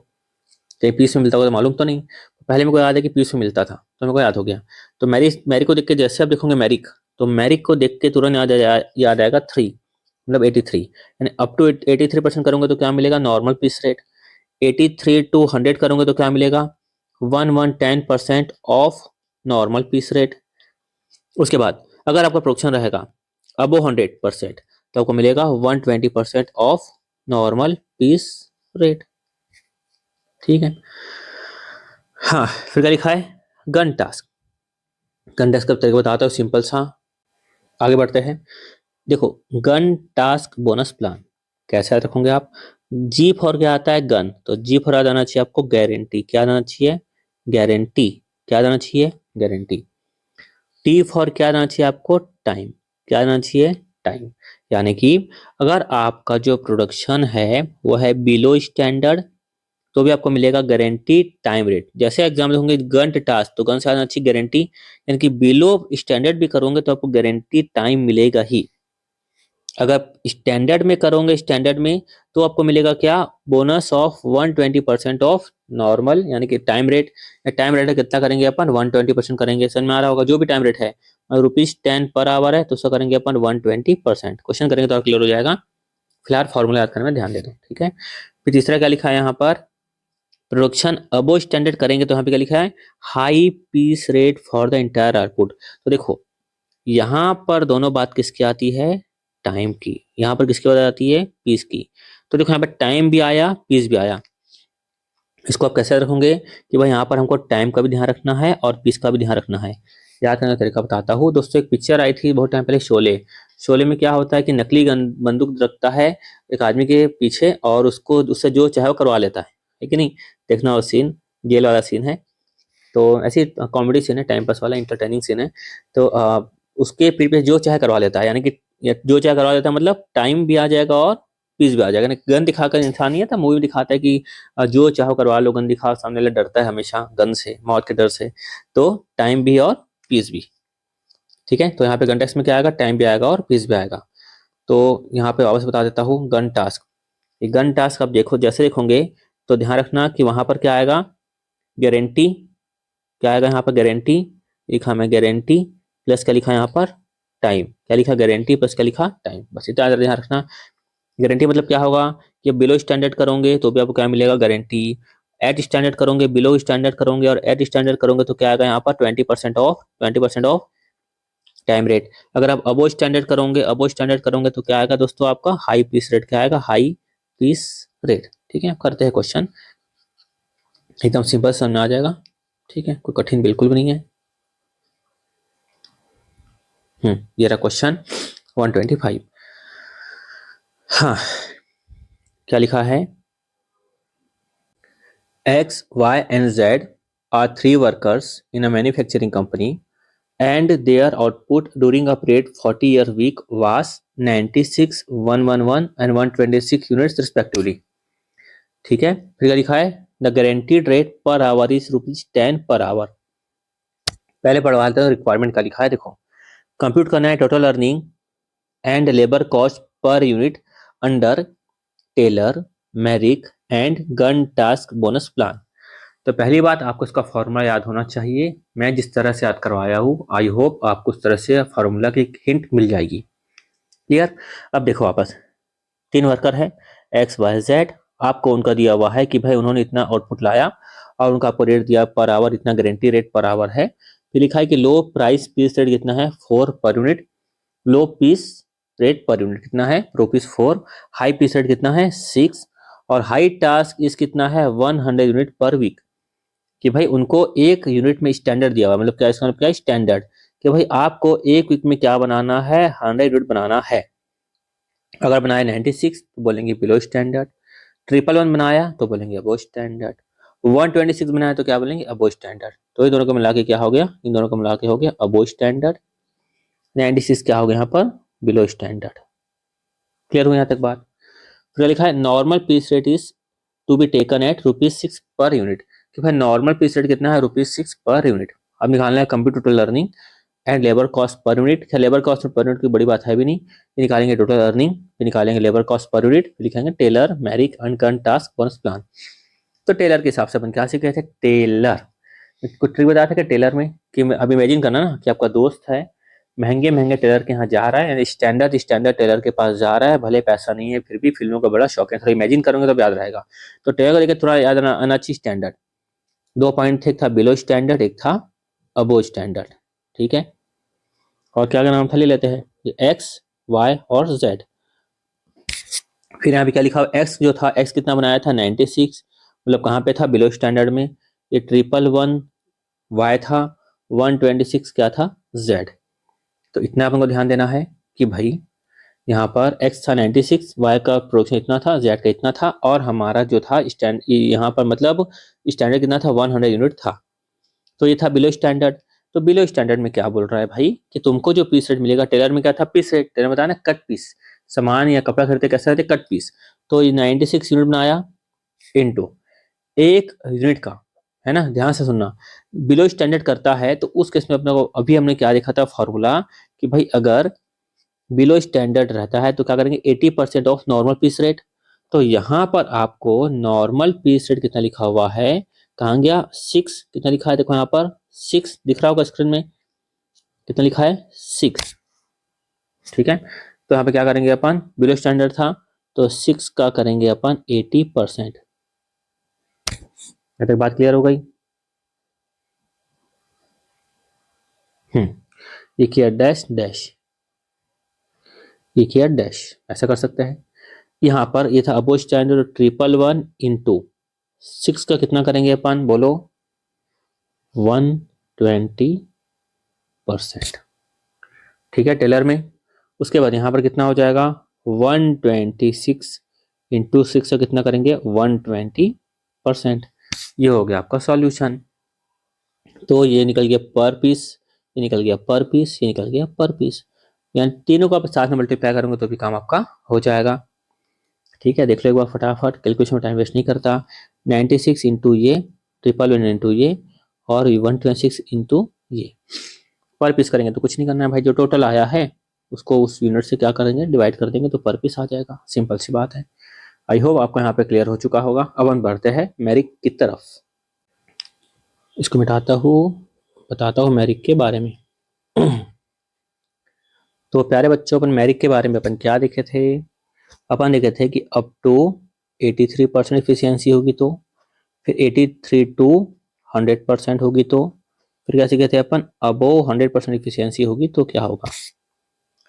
कहीं पीस में मिलता होगा तो मालूम तो नहीं। पहले मेरे को याद है कि पीस में मिलता था, तो मेरे को याद हो गया। तो मैरी मैरी को देख के जैसे आप देखोगे मैरिक, तो मैरिक को देख के तुरंत याद आएगा थ्री, मतलब 83। यानी अप टू 83% करूंगा तो क्या मिलेगा, नॉर्मल पीस रेट। 83 टू 100 करूंगा तो क्या मिलेगा, 110% ऑफ नॉर्मल पीस रेट। उसके बाद अगर आपका प्रोडक्शन रहेगा अबो 100%, तो आपको मिलेगा 120% ऑफ नॉर्मल पीस रेट। ठीक है। हाँ, फिर क्या लिखा है, गन टास्क। गन टास्क का तरीका बताता हूँ, सिंपल सा। आगे बढ़ते हैं। देखो, गन टास्क बोनस प्लान कैसे याद रखोगे आप। जी फॉर क्या आता है, गन, तो जी फॉर याद आना चाहिए आपको गारंटी। क्या आना चाहिए, गारंटी। क्या आना चाहिए, गारंटी। टी फॉर क्या आना चाहिए आपको, टाइम। क्या आना चाहिए, टाइम। यानी कि अगर आपका जो प्रोडक्शन है वो है बिलो स्टैंडर्ड, तो भी आपको मिलेगा गारंटी टाइम रेट। जैसे एग्जाम्पल होंगे गन टास्क, तो गन से आना चाहिए गारंटी, यानी कि बिलो स्टैंडर्ड भी करोगे तो आपको गारंटी टाइम मिलेगा ही। अगर स्टैंडर्ड में करोगे, स्टैंडर्ड में, तो आपको मिलेगा क्या, बोनस ऑफ 120% ऑफ नॉर्मल, यानी कि टाइम रेट। टाइम रेट कितना करेंगे अपन, 120% करेंगे। समझ में आ रहा होगा, जो भी टाइम रेट है, ₹10 पर आवर है तो उसका करेंगे अपन 120%। क्वेश्चन करेंगे तो क्लियर हो जाएगा। फिलहाल फॉर्मूला याद करने में ध्यान दे दो। ठीक है। फिर तीसरा क्या लिखा है यहाँ पर, प्रोडक्शन अबो स्टैंडर्ड करेंगे तो यहाँ पे क्या लिखा है, high piece rate for the entire output. तो देखो, यहाँ पर दोनों बात किसकी आती है, टाइम की। यहाँ पर किसकी बात आती है, पीस की। तो देखो यहाँ पर टाइम भी आया, पीस भी आया। इसको आप कैसे रखोगे कि भाई यहाँ पर हमको टाइम का भी ध्यान रखना है और पीस का भी ध्यान रखना है। याद करने का तरीका बताता हूँ दोस्तों। एक पिक्चर आई थी बहुत टाइम पहले, शोले। शोले में क्या होता है कि नकली बंदूक रखता है एक आदमी के पीछे, और उसको उससे जो चाहे वो करवा लेता है कि नहीं। देखना वो सीन, जेल वाला सीन है। तो ऐसी कॉमेडी सीन है, टाइम पास वाला इंटरटेनिंग सीन है। तो उसके पीठ पे जो चाहे करवा लेता है, यानी कि जो चाहे करवा लेता है, मतलब टाइम भी आ जाएगा और पीस भी आ जाएगा। गन दिखाकर इंसान नहीं था, मूवी दिखाता है कि जो चाहो करवा लो, गन दिखाओ, सामने वाला डरता है हमेशा गन से, मौत के डर से। तो टाइम भी और पीस भी। ठीक है। तो यहाँ पे गन टेक्स्ट में क्या आएगा, टाइम भी आएगा और पीस भी आएगा। तो यहाँ पे वापस बता देता हूँ, गन टास्क। ये गन टास्क आप देखो, जैसे देखोगे तो ध्यान रखना कि वहां पर क्या आएगा, गारंटी। क्या आएगा यहाँ पर, गारंटी। लिखा मैं गारंटी, प्लस क्या लिखा यहाँ पर, टाइम। क्या लिखा, गारंटी प्लस क्या लिखा, टाइम। बस इतना ध्यान रखना। गारंटी मतलब क्या होगा कि बिलो स्टैंडर्ड करोगे तो भी आपको क्या मिलेगा, गारंटी। एट स्टैंडर्ड करोगे, बिलो स्टैंडर्ड करोगे और एट स्टैंडर्ड करोगे तो क्या आएगा यहाँ पर, 20% ऑफ, 20% ऑफ टाइम रेट। अगर आप अबो स्टैंडर्ड करोगे, अबो स्टैंडर्ड करोगे तो क्या आएगा दोस्तों, आपका हाई पीस रेट। क्या आएगा, हाई पीस रेट। ठीक है। करते हैं क्वेश्चन, एकदम सिंपल समझ में आ जाएगा। ठीक है, कोई कठिन बिल्कुल भी नहीं है। ये रहा क्वेश्चन 125। हाँ, क्या लिखा है, X, Y and Z are three workers in a manufacturing company and their output during a period 40-year week was 96, 111 and 126 units respectively। ठीक है। फिर क्या लिखा है, the guaranteed rate per hour is ₹10 per hour. पहले पढ़वा लेते हैं रिक्वायरमेंट का लिखा है, देखो। कंप्यूट करना है total earning and labour cost per unit under Taylor, Merrick and Gantt task bonus plan. तो पहली बात, आपको इसका फॉर्मूला याद होना चाहिए। मैं जिस तरह से याद करवाया हूँ, आई होप आपको उस तरह से फॉर्मूला की हिंट मिल जाएगी। क्लियर। अब देखो वापस, 3 वर्कर है, X, Y, Z। आपको उनका दिया हुआ है कि भाई उन्होंने इतना आउटपुट लाया और उनका आपको रेट दिया पर आवर, इतना गारंटी रेट पर आवर है। फिर लिखा है कि लो प्राइस पीस रेट कितना है 4 पर यूनिट, लो पीस रेट पर यूनिट कितना है ₹4, हाई पीस रेट कितना है 6 और हाई टास्क इस कितना है 100 यूनिट पर वीक। कि भाई उनको एक यूनिट में स्टैंडर्ड दिया हुआ, मतलब क्या इसका मतलब क्या स्टैंडर्ड, कि भाई आपको एक वीक में क्या बनाना है 100 यूनिट बनाना है। अगर बनाया 96 तो बोलेंगे बिलो स्टैंडर्ड, 111 बनाया तो बोलेंगे अबो स्टैंडर्ड, 126 बनाया तो क्या बोलेंगे अबो स्टैंडर्ड। तो ये दोनों को मिला के क्या हो गया, इन दोनों को मिला के हो गया अबो स्टैंडर्ड, 96 क्या हो गया यहाँ पर बिलो स्टैंडर्ड। क्लियर हो यहाँ तक बात। फिर लिखा है normal piece rate is to be taken at ₹6 per unit, कि भाई नॉर्मल पीस रेट कितना है ₹6 पर यूनिट। अब निकालना है computer total earning and labour cost per unit. क्या लेबर कॉस्ट पर यूनिट की बड़ी बात है भी नहीं, ये निकालेंगे टोटल अर्निंग, फिर निकालेंगे लेबर कॉस्ट पर यूनिट, फिर लिखेंगे टेलर मैरिक अनकर्न टास्क बोनस प्लान। तो टेलर के हिसाब से अपन क्या सीखे थे, टेलर कुछ ट्रिक बताया था कि टेलर में, कि अब इमेजिन करना ना कि आपका दोस्त है महंगे महंगे टेलर के यहाँ जा रहा है, यानी स्टैंडर्ड स्टैंडर्ड टेलर के पास जा रहा है, भले पैसा नहीं है फिर भी फिल्मों का बड़ा शौक है, थोड़ा इमेजिन करोगे तो याद रहेगा। तो टेलर को लेकर थोड़ा याद आना चाहिए स्टैंडर्ड। दो पॉइंट थे, एक था बिलो स्टैंडर्ड, एक था अबो स्टैंडर्ड। ठीक है, और क्या नाम था ले लेते हैं, एक्स वाई और जेड। फिर यहाँ पे क्या लिखा हुआ, एक्स जो था एक्स कितना बनाया था 96, मतलब कहाँ पे था बिलो स्टैंडर्ड में। ये 111 वाई था, 126 क्या था जेड। तो इतना अपन को ध्यान देना है कि भाई यहाँ पर x था 96, y का प्रोडक्शन इतना था, z का इतना था, और हमारा जो था स्टैंड यहाँ पर मतलब स्टैंडर्ड कितना था 100 यूनिट था। तो ये था बिलो स्टैंडर्ड। तो बिलो स्टैंडर्ड में क्या बोल रहा है भाई कि तुमको जो पीस रेट मिलेगा, टेलर में क्या था पीस रेट, टेलर में बताया ना कट पीस, सामान या कपड़ा खरीदते कैसे रहते कट पीस। तो ये 96 यूनिट बनाया इनटू एक यूनिट का, है ना, ध्यान से सुनना। बिलो स्टैंडर्ड करता है तो उस केस में अपने को अभी हमने क्या देखा था फॉर्मूला, कि भाई अगर बिलो स्टैंडर्ड रहता है तो क्या करेंगे 80% ऑफ नॉर्मल पीस रेट। तो यहाँ पर आपको नॉर्मल पीस रेट कितना लिखा हुआ है, कहाँ गया 6, कितना लिखा है देखो यहाँ पर 6 दिख रहा होगा स्क्रीन में, कितना लिखा है 6। ठीक है, तो यहाँ पे क्या करेंगे अपन, बिलो स्टैंडर्ड था तो 6 का करेंगे अपन 80%। तक बात क्लियर हो गई। ये किया डैश डैश, ये किया डैश, ऐसा कर सकते हैं। यहाँ पर ये था अबो स्टैंडर्ड 111 इंटू 6 का कितना करेंगे अपन बोलो 120%। ठीक है टेलर में। उसके बाद यहाँ पर कितना हो जाएगा 126 इंटू 6 का कितना करेंगे 120%। ये हो गया आपका सॉल्यूशन। तो ये निकल गया पर पीस, ये निकल गया पर पीस, ये निकल गया पर पीस, यानी तीनों को आप साथ में मल्टीप्लाई करोगे तो भी काम आपका हो जाएगा। ठीक है, देख लो एक बार फटाफट, कैलकुलेशन में टाइम वेस्ट नहीं करता। 96 इंटू ये, 111 इंटू ये, और 126 इंटू ये, पर पीस करेंगे तो कुछ नहीं करना है भाई, जो टोटल आया है उसको उस यूनिट से क्या करेंगे डिवाइड कर देंगे तो पर पीस आ जाएगा, सिंपल सी बात है। आई होप आपको यहाँ पे क्लियर हो चुका होगा। अब हम बढ़ते हैं मैरिक की तरफ। इसको मिटाता हूँ, बताता हूँ मैरिक के बारे में। तो प्यारे बच्चों, अपन मैरिक के बारे में अपन क्या देखे थे, अपन देखे थे कि अप टू 83% इफिशियंसी होगी तो, फिर 83 टू 100% होगी तो, फिर क्या सीखे थे अपन अबोव 100% इफिशियंसी होगी तो क्या होगा।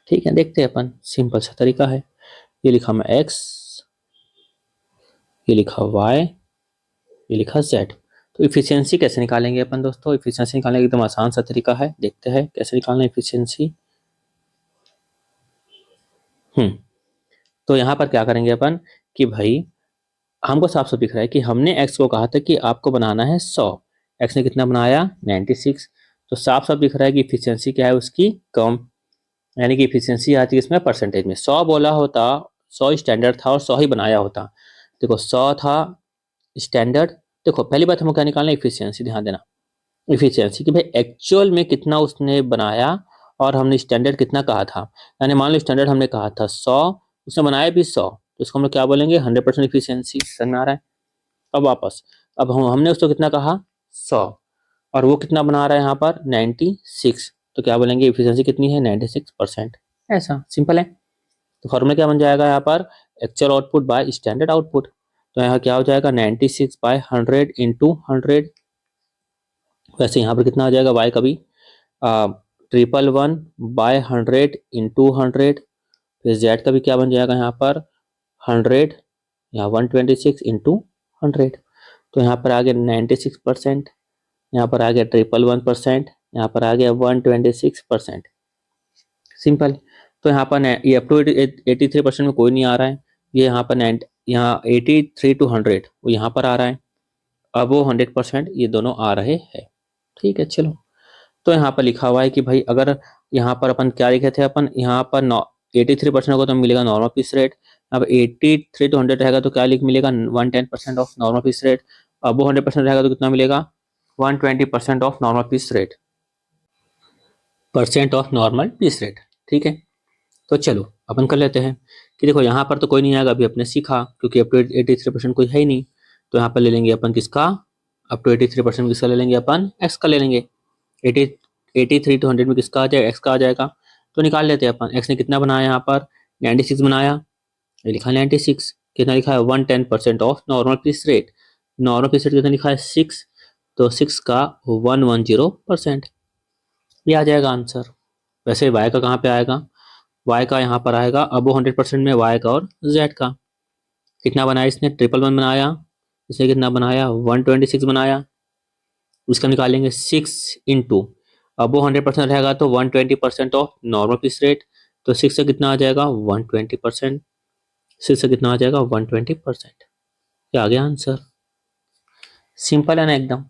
ठीक है, देखते हैं अपन, सिंपल सा तरीका है। ये लिखा मैं एक्स, ये लिखा वाई, ये लिखा जेड। तो इफिशियंसी कैसे निकालेंगे अपन दोस्तों, इफिशियंसी निकालने का एकदम आसान सा तरीका है, देखते हैं कैसे निकालना इफिशियंसी। तो यहाँ पर क्या करेंगे अपन कि भाई हमको साफ साफ दिख रहा है कि हमने एक्स को कहा था कि आपको बनाना है 100, एक्स ने कितना बनाया 96। तो साफ साफ दिख रहा है कि इफिशियंसी क्या है उसकी कम, यानी कि इफिशियंसी आती है इसमें परसेंटेज में। 100 बोला होता, 100 स्टैंडर्ड था और 100 ही बनाया होता। देखो 100 था स्टैंडर्ड, देखो पहली बात हमको क्या निकालना है इफिशियंसी, ध्यान देना इफिशियंसी कि भाई एक्चुअल में कितना उसने बनाया और हमने स्टैंडर्ड कितना कहा था। यानी मान लो स्टैंडर्ड हमने कहा था 100, उसने बनाया भी 100, तो इसको हम लोग क्या बोलेंगे 100% इफिशियंसी। समझ में आ रहा है। अब वापस, अब हमने उसको कितना कहा 100 और वो कितना बना रहा है यहाँ पर 96, तो क्या बोलेंगे इफिशियंसी कितनी है 96%। ऐसा सिंपल है। तो फॉर्मूला क्या बन जाएगा यहाँ पर, actual output by standard output. तो यहाँ क्या हो जाएगा 96/100 इंटू 100। वैसे यहाँ पर कितना आ जाएगा y का भी 111/100 इंटू 100। फिर z का भी क्या बन जाएगा यहाँ पर 100 या 126 इंटू 100। तो यहाँ पर आ गया 96%, यहाँ पर आ गया 111%, यहाँ पर आ गया 126%। सिंपल। तो यहाँ पर ये अप टू 83% में कोई नहीं आ रहा है। ये यहाँ पर यहाँ 83 to 100 वो यहाँ पर आ रहा है। अब वो 100% ये दोनों आ रहे हैं। ठीक है, चलो। तो यहाँ पर लिखा हुआ है कि भाई अगर यहाँ पर अपन क्या लिखे थे, अपन यहाँ पर 83% होगा तो मिलेगा नॉर्मल पीस रेट। अब 83 to 100 रहेगा तो क्या लिख मिलेगा 110% ऑफ नॉर्मल पीस रेट। अब वो 100% रहेगा तो कितना मिलेगा 120% of normal piece rate, percent of normal piece rate. ठीक है, तो चलो अपन कर लेते हैं कि देखो यहाँ पर तो कोई नहीं आएगा, अभी अपने सीखा, क्योंकि अप टू 83% कोई है ही नहीं। तो यहाँ पर ले लेंगे अपन किसका, अप टू 83% किसका ले लेंगे अपन, एक्स का ले लेंगे। 83 to 100 में किसका आ जाएगा, एक्स का आ जाएगा। तो निकाल लेते हैं अपन। एक्स ने कितना बनाया यहाँ पर 96 बनाया, ये लिखा 96। कितना लिखा है 110% of normal piece rate. Normal piece rate कितना लिखा है 6, तो 6 का 110%, ये आ जाएगा आंसर। वैसे y का कहाँ पे आएगा, y का यहाँ पर आएगा अब वो 100% में y का और z का। कितना बनाया इसने 111 बनाया, इसने कितना बनाया 126 बनाया। उसका निकालेंगे 6 इंटू, अब वो 100% रहेगा तो 120% ऑफ नॉर्मल पीस रेट। तो 6 से कितना आ जाएगा 120%, 6 से कितना आ जाएगा 120%। ये आ गया आंसर। सिंपल है ना एकदम।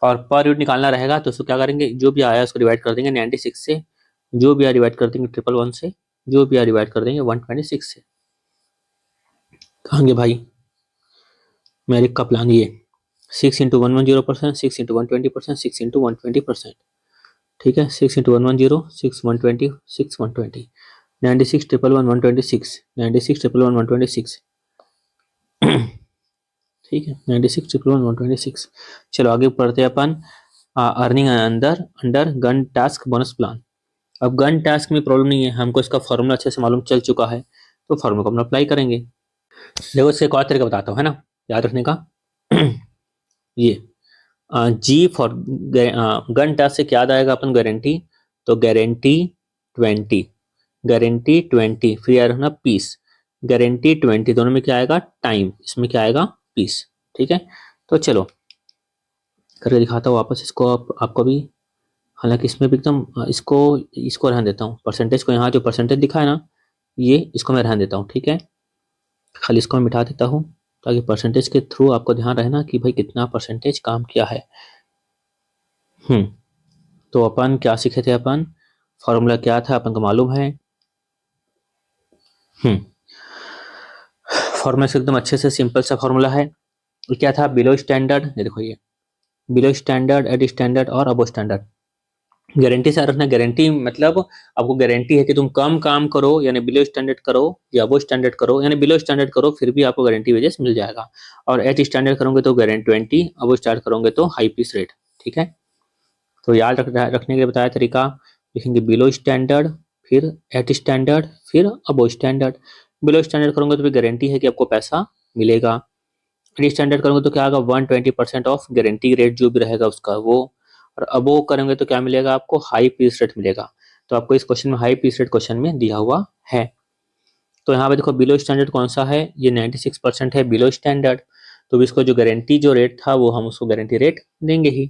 और पर यूनिट निकालना रहेगा तो उसको क्या करेंगे, जो भी आया उसको डिवाइड कर देंगे 96 से, जो भी आया डिवाइड कर देंगे 111 से, जो भी आया डिवाइड कर देंगे 126 से। कहेंगे भाई मेरे का प्लान ये 6 इंटू 110%, 6 इंटू 120%, 6 इंटू 120%। ठीक है, 6 इंटू 110, 6 120, 6 120, 96 111 126, 96 111 126। ठीक है, 96 111 126। चलो आगे पढ़ते हैं अपन earning under Gantt task bonus plan. अब गन टास्क में प्रॉब्लम नहीं है, हमको इसका फॉर्मूला अच्छे से मालूम चल चुका है, तो फॉर्मूला को हम अप्लाई करेंगे। देखो इससे एक और तरीका बताता हूँ, है ना, याद रखने का। ये जी फॉर गन टास्क से क्या याद आएगा अपन, गारंटी। तो गारंटी 20, गारंटी 20, फिर याद रखना पीस। गारंटी 20 दोनों में क्या आएगा टाइम, इसमें क्या आएगा पीस। ठीक है, तो चलो करके दिखाता हूँ वापस इसको आपको भी। हालांकि इसमें भी एकदम इसको रहने देता हूँ, परसेंटेज को, यहाँ जो परसेंटेज दिखा है ना ये, इसको मैं रहने देता हूँ। ठीक है, खाली इसको मैं मिटा देता हूँ ताकि परसेंटेज के थ्रू आपको ध्यान रहना कि भाई कितना परसेंटेज काम किया है। तो अपन क्या सीखे थे, अपन फॉर्मूला क्या था अपन को मालूम है। फॉर्मूला से एकदम अच्छे से सिंपल सा फॉर्मूला है। क्या था, बिलो स्टैंडर्ड, ये देखो ये बिलो स्टैंडर्ड, एट स्टैंडर्ड और अबो स्टैंडर्ड। गारंटी से रखना, गारंटी मतलब आपको गारंटी है कि तुम कम काम करो यानी बिलो स्टैंडर्ड करो, या अबो स्टैंडर्ड करो यानी बिलो स्टैंडर्ड करो, फिर भी आपको गारंटी वेजेस मिल जाएगा। और एट स्टैंडर्ड करोगे तो गारंटी 20, अबो स्टार्ट करोगे तो हाई पीस रेट। ठीक है, तो याद रखने के लिए बताया तरीका, लिखेंगे बिलो स्टैंडर्ड, फिर एट स्टैंडर्ड, फिर अबो स्टैंडर्ड। बिलो स्टैंडर्ड करोगे तो भी गारंटी है कि आपको पैसा मिलेगा। एट स्टैंडर्ड करोगे तो क्या आएगा 120% ऑफ गारंटी रेट जो भी रहेगा उसका वो। और अबो करेंगे तो क्या मिलेगा आपको हाई पीस रेट मिलेगा। तो आपको इस क्वेश्चन में हाई पीस रेट क्वेश्चन में दिया हुआ है। तो यहाँ पे देखो बिलो स्टैंडर्ड कौन सा है, ये 96% है बिलो स्टैंडर्ड। तो इसको जो गारंटी जो रेट था वो हम उसको गारंटी रेट देंगे ही,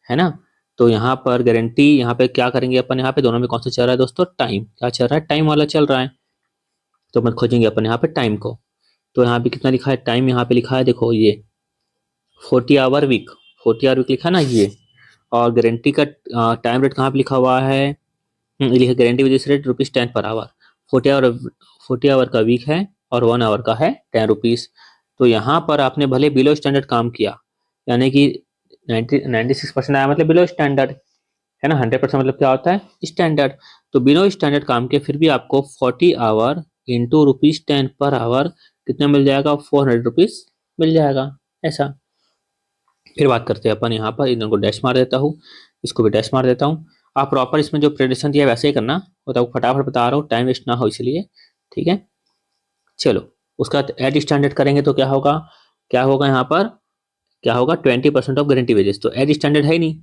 है ना। तो यहाँ पर गारंटी, यहाँ पे क्या करेंगे अपन, यहाँ पे दोनों में कौन सा चल रहा है दोस्तों, टाइम। क्या चल रहा है, टाइम वाला चल रहा है। तो अपन खोजेंगे अपन यहाँ पे टाइम को। तो यहाँ पे कितना लिखा है टाइम, यहाँ पे लिखा है देखो ये 40 आवर वीक, 40 आवर वीक लिखा ना ये। और गारंटी का टाइम रेट कहाँ पे लिखा हुआ है, लिखा guarantee with rate ₹10 per hour. 40 our का वीक है और 1 आवर का है 10 रुपीज। तो यहाँ पर आपने भले बिलो स्टैंडर्ड काम किया, यानी कि 96% आया मतलब बिलो स्टैंडर्ड, है ना। 100% मतलब क्या होता है स्टैंडर्ड। तो बिलो स्टैंडर्ड काम के फिर भी आपको 40 आवर इंटू ₹10 पर आवर कितना मिल जाएगा, 400 रुपीज मिल जाएगा, ऐसा। फिर बात करते हैं अपन यहाँ पर, इन दोनों को डैश मार देता हूँ, इसको भी डैश मार देता हूँ। आप प्रॉपर इसमें जो प्रेडिक्शन दिया है वैसे ही करना, वो तो फटाफट बता रहा हूँ, टाइम वेस्ट ना हो इसलिए। ठीक है, चलो उसका एट स्टैंडर्ड करेंगे तो क्या होगा यहाँ पर, क्या होगा 20% ऑफ गारंटी वेजेस। तो एट स्टैंडर्ड है ही नहीं,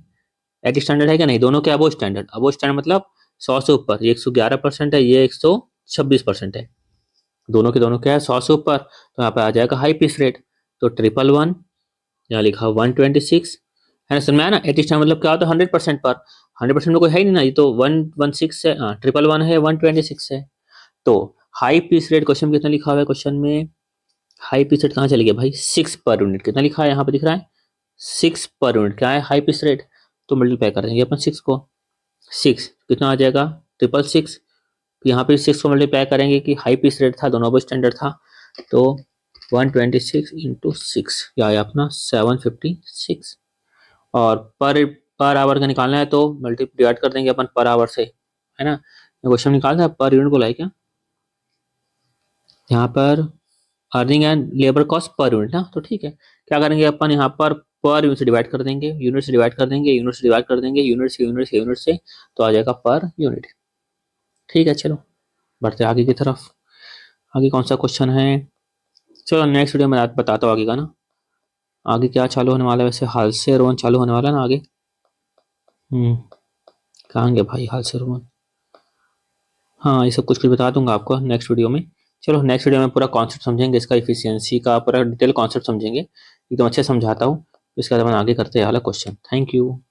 एट स्टैंडर्ड है क्या, नहीं, दोनों के अबो स्टैंडर्ड, अबो स्टैंडर्ड मतलब 100 से ऊपर, ये 111% है, ये 126% है, दोनों के दोनों क्या है 100 से ऊपर, तो यहाँ पे आ जाएगा हाई पीस रेट। तो 111, यहाँ लिखा 126 है ना, समझ में आया ना। 80 स्टैंडर्ड मतलब क्या होता है 100% पर, 100% में कोई है ही नहीं ना, ये तो 116 है, 111 है, 126 है। तो हाई पीस रेट क्वेश्चन में कितना लिखा हुआ है, क्वेश्चन में हाई पीस रेट कहाँ चली गई भाई, 6 पर यूनिट, कितना लिखा है यहाँ पे दिख रहा है 6 पर यूनिट, क्या है हाई पीस रेट, तो मल्टीप्लाई कर देंगे अपन 6 को, 6 कितना आ जाएगा 666, यहाँ पे 6 को मल्टीप्लाई करेंगे कि हाई पीस रेट था, दोनों स्टैंडर्ड था, तो 126 इंटू 6, यह आया अपना 756। और पर आवर का निकालना है तो डिवाइड कर देंगे अपन पर आवर से, है ना। क्वेश्चन निकालना है पर यूनिट बोला है क्या, यहाँ पर earning and labour cost per unit ना, तो ठीक है, क्या करेंगे अपन यहाँ पर यूनिट से डिवाइड कर देंगे, यूनिट से डिवाइड कर देंगे, यूनिट से डिवाइड कर देंगे, यूनिट से तो आ जाएगा पर यूनिट। ठीक है, चलो बढ़ते आगे की तरफ। आगे कौन सा क्वेश्चन है, चलो नेक्स्ट वीडियो में बताता हूँ आगे का ना, आगे क्या चालू होने वाला है, वैसे हाल से रोहन चालू होने वाला है ना आगे। कहाँ गए भाई हाल से रोहन, हाँ ये सब कुछ कुछ बता दूंगा आपको नेक्स्ट वीडियो में। चलो नेक्स्ट वीडियो में पूरा कॉन्सेप्ट समझेंगे, इसका इफिशियंसी का पूरा डिटेल कॉन्सेप्ट समझेंगे, एकदम अच्छे समझाता हूँ। इसके बाद अपन आगे करते हैं अगला क्वेश्चन। Thank you.